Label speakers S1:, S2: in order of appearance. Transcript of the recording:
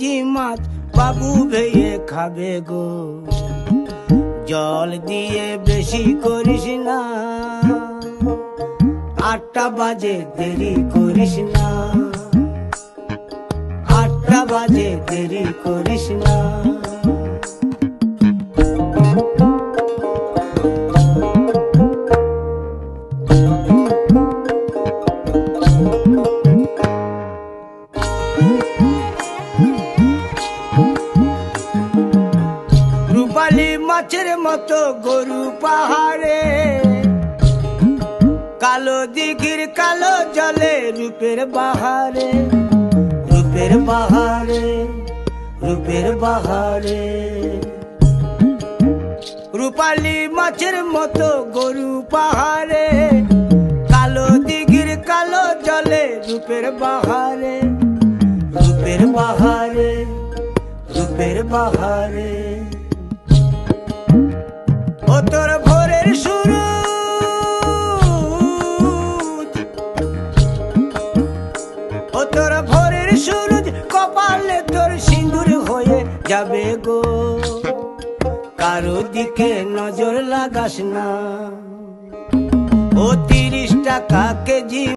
S1: KG মাছ বাবু ভেয়ে খাবে গো। জল দিয়ে বেশি করিস না, 8টা বাজে দেরি করিস না, 8টা বাজে দেরি করিস না। রূপালী মাছের মতো গরু পাহাড়ে, কালো দিঘির কালো জলে রূপের বাহারে, রূপের বাহারে, রূপের বাহারে। রূপালী মাছের মতো গরু পাহাড়ে, কালো দিঘির কালো জলে রূপের বাহারে, রূপের বাহারে, রূপের বাহারে। ও তোর ভোরের সুরুজ, ও তোর ভোরের সুরুজ, কপালে তোর সিঁদুর হয়ে যাবে গো। কারো দিকে নজর লাগাস না, ও 30 টাকা কেজি।